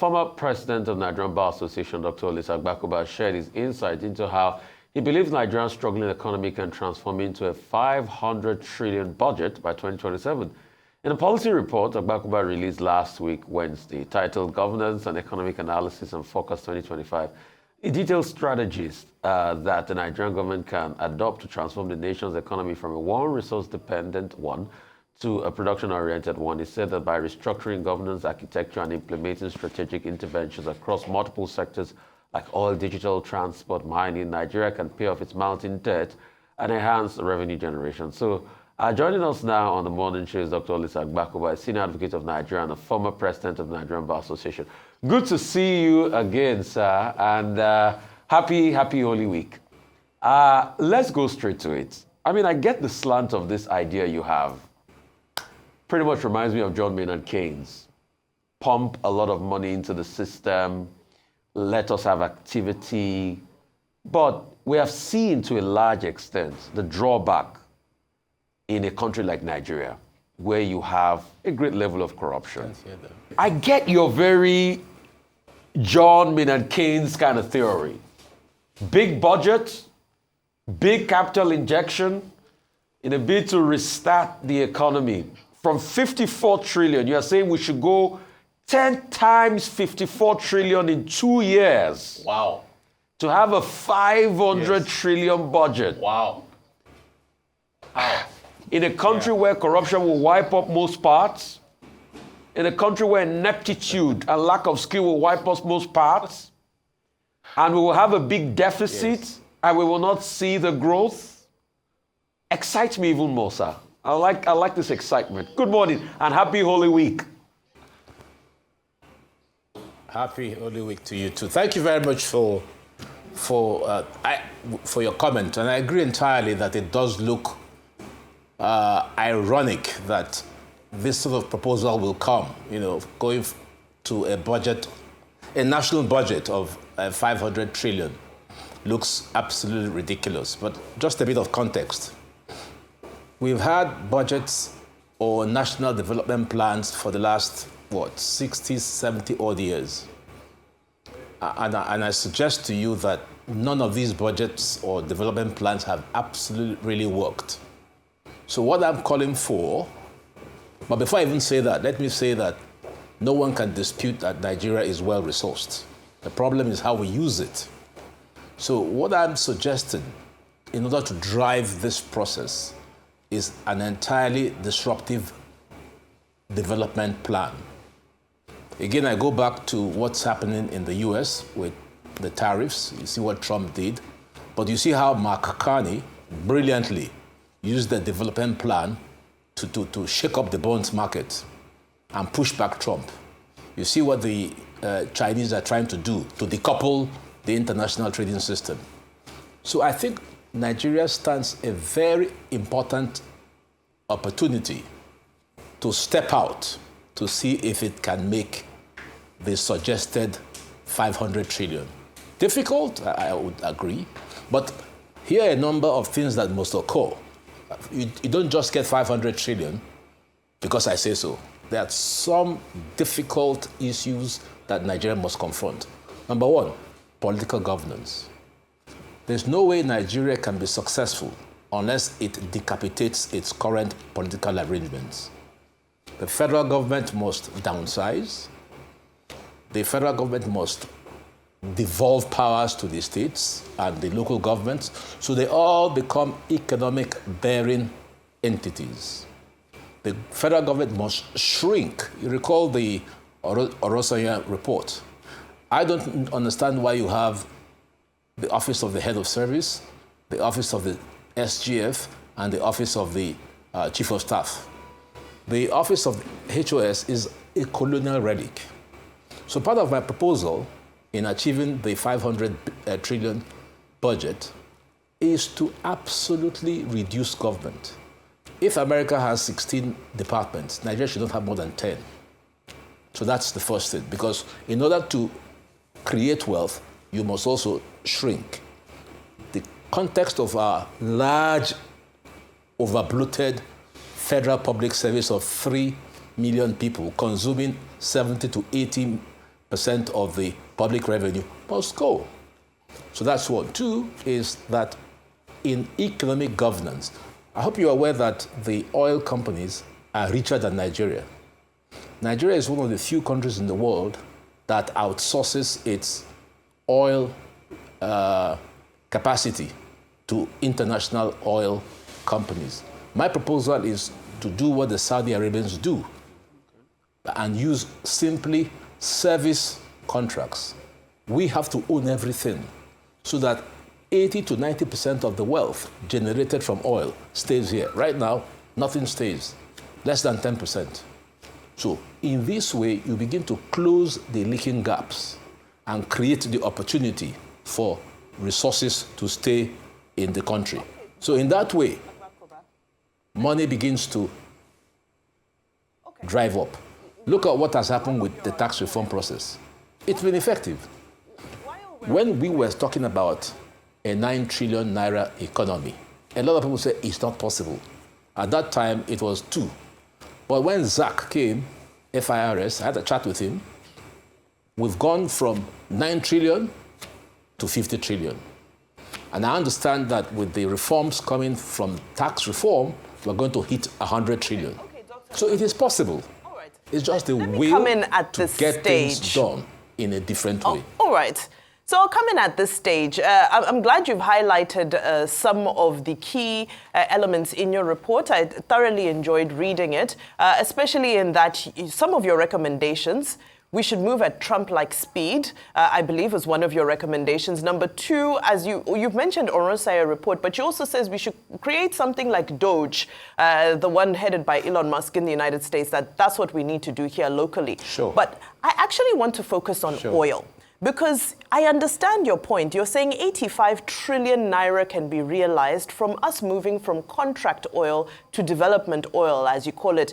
former president of Nigerian Bar Association, Dr. Olisa Agbakoba, shared his insight into how he believes Nigeria's struggling economy can transform into a 500 trillion budget by 2027. In a policy report Agbakoba released last week, Wednesday, titled Governance and Economic Analysis and Focus 2025, it details strategies that the Nigerian government can adopt to transform the nation's economy from a one-resource-dependent one to a production-oriented one. He said that by restructuring governance architecture and implementing strategic interventions across multiple sectors like oil, digital, transport, mining, Nigeria can pay off its mounting debt and enhance revenue generation. So joining us now on the morning show is Dr. Olisa Agbakoba, a senior advocate of Nigeria and a former president of the Nigerian Bar Association. Good to see you again, sir, and happy Holy Week. Let's go straight to it. I mean, I get the slant of this idea you have. Pretty much reminds me of John Maynard Keynes. Pump a lot of money into the system, let us have activity. But we have seen to a large extent the drawback in a country like Nigeria, where you have a great level of corruption. I get your very John Maynard Keynes kind of theory. Big budget, big capital injection in a bid to restart the economy. From 54 trillion, you are saying we should go 10 times 54 trillion in 2 years. Wow. To have a 500 trillion budget. Wow. In a country where corruption will wipe up most parts, in a country where ineptitude and lack of skill will wipe us most parts, and we will have a big deficit, and we will not see the growth, excites me even more, sir. I like this excitement. Good morning and happy Holy Week. Happy Holy Week to you too. Thank you very much for your comment, and I agree entirely that it does look ironic that this sort of proposal will come, going to a budget, a national budget of 500 trillion looks absolutely ridiculous. But just a bit of context. We've had budgets or national development plans for the last, 60, 70 odd years. And I suggest to you that none of these budgets or development plans have absolutely really worked. So what I'm calling for, but before I even say that, let me say that no one can dispute that Nigeria is well-resourced. The problem is how we use it. So what I'm suggesting, in order to drive this process, is an entirely disruptive development plan. Again, I go back to what's happening in the US with the tariffs. You see what Trump did. But you see how Mark Carney brilliantly used the development plan to shake up the bonds market and push back Trump. You see what the Chinese are trying to do to decouple the international trading system. So I think Nigeria stands a very important opportunity to step out to see if it can make the suggested 500 trillion. Difficult, I would agree, but here are a number of things that must occur. You don't just get 500 trillion because I say so. There are some difficult issues that Nigeria must confront. Number one, political governance. There's no way Nigeria can be successful unless it decapitates its current political arrangements. The federal government must downsize. The federal government must devolve powers to the states and the local governments so they all become economic bearing entities. The federal government must shrink. You recall the Olisa report. I don't understand why you have the Office of the Head of Service, the Office of the SGF, and the Office of the Chief of Staff. The Office of HOS is a colonial relic. So part of my proposal in achieving the 500 trillion budget is to absolutely reduce government. If America has 16 departments, Nigeria should not have more than 10. So that's the first thing, because in order to create wealth, you must also shrink. The context of our large, overbloated federal public service of 3 million people consuming 70 to 80% of the public revenue must go. So that's one. Two is that in economic governance, I hope you're aware that the oil companies are richer than Nigeria. Nigeria is one of the few countries in the world that outsources its oil capacity to international oil companies. My proposal is to do what the Saudi Arabians do and use simply service contracts. We have to own everything so that 80 to 90% of the wealth generated from oil stays here. Right now, nothing stays, less than 10%. So in this way, you begin to close the leaking gaps and create the opportunity for resources to stay in the country. So in that way, money begins to drive up. Look at what has happened with the tax reform process. It's been effective. When we were talking about a 9 trillion naira economy, a lot of people said it's not possible. At that time, it was 2. But when Zach came, FIRS, I had a chat with him, we've gone from 9 trillion to 50 trillion. And I understand that with the reforms coming from tax reform, we're going to hit 100 trillion. So it is possible. It's just the will to get things done in a different way. All right. So I'll come in at this stage. I'm glad you've highlighted some of the key elements in your report. I thoroughly enjoyed reading it, especially in that some of your recommendations, we should move at Trump-like speed, I believe was one of your recommendations. Number 2, as you've mentioned Oronsaya report, but you also says we should create something like Doge, the one headed by Elon Musk in the United States, that's what we need to do here locally. Sure. But I actually want to focus on oil. Because I understand your point. You're saying 85 trillion naira can be realized from us moving from contract oil to development oil, as you call it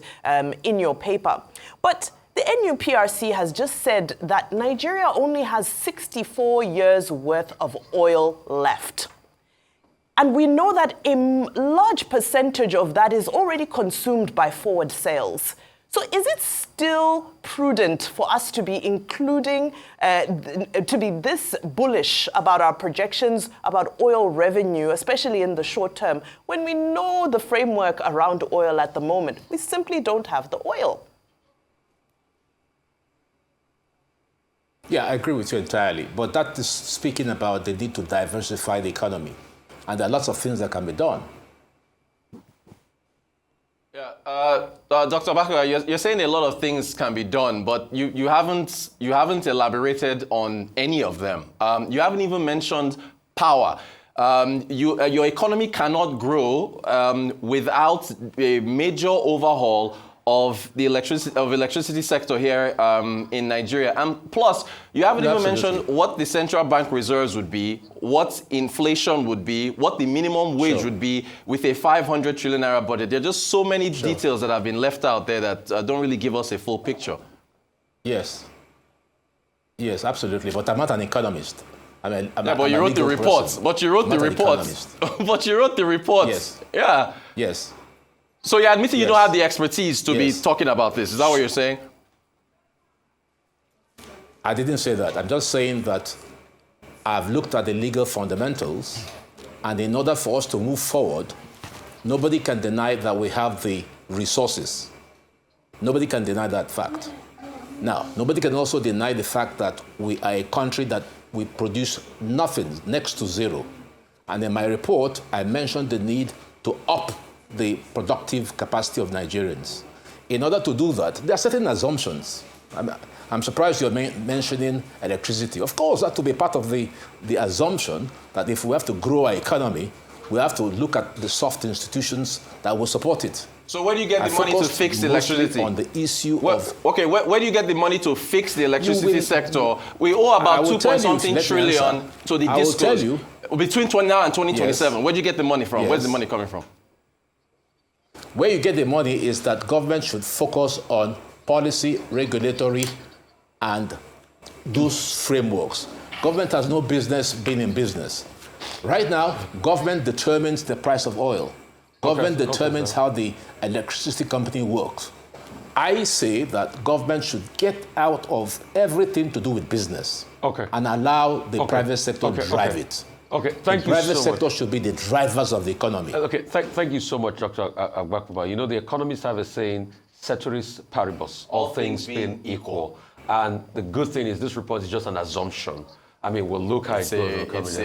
in your paper. But the NUPRC has just said that Nigeria only has 64 years worth of oil left. And we know that a large percentage of that is already consumed by forward sales. So is it still prudent for us to be including, to be this bullish about our projections about oil revenue, especially in the short term, when we know the framework around oil at the moment? We simply don't have the oil. Yeah, I agree with you entirely. But that is speaking about the need to diversify the economy. And there are lots of things that can be done. Yeah, Dr. Agbakoba, you're saying a lot of things can be done, but you haven't elaborated on any of them. You haven't even mentioned power. Your economy cannot grow without a major overhaul of the electricity sector here in Nigeria. And plus, you haven't even mentioned what the central bank reserves would be, what inflation would be, what the minimum wage would be with a 500 trillion naira budget. There are just so many details that have been left out there that don't really give us a full picture. Yes. Yes, absolutely. But I'm not an economist. But you wrote the reports. But you wrote the reports. But you wrote the reports. Yes. Yeah. Yes. So you're admitting you don't have the expertise to be talking about this. Is that what you're saying? I didn't say that. I'm just saying that I've looked at the legal fundamentals, and in order for us to move forward, nobody can deny that we have the resources. Nobody can deny that fact. Now, nobody can also deny the fact that we are a country that we produce nothing, next to zero. And in my report, I mentioned the need to up the productive capacity of Nigerians. In order to do that, there are certain assumptions. I'm surprised you're mentioning electricity. Of course, that will be part of the assumption that if we have to grow our economy, we have to look at the soft institutions that will support it. So where do you get the money to fix the electricity? On the issue of... Okay, where do you get the money to fix the electricity sector? We owe about 2-something trillion to the discos. I will tell you. Between now and 2027, yes. Where do you get the money from? Yes. Where's the money coming from? Where you get the money is that government should focus on policy, regulatory, and those frameworks. Government has no business being in business. Right now, government determines the price of oil. Government determines how the electricity company works. I say that government should get out of everything to do with business and allow the private sector to drive it. Okay, thank you so much. The private sector should be the drivers of the economy. Okay, thank you so much, Dr. Agbakoba. You know, the economists have a saying, ceteris paribus, all things being equal. And the good thing is this report is just an assumption. I mean, we'll look how it goes.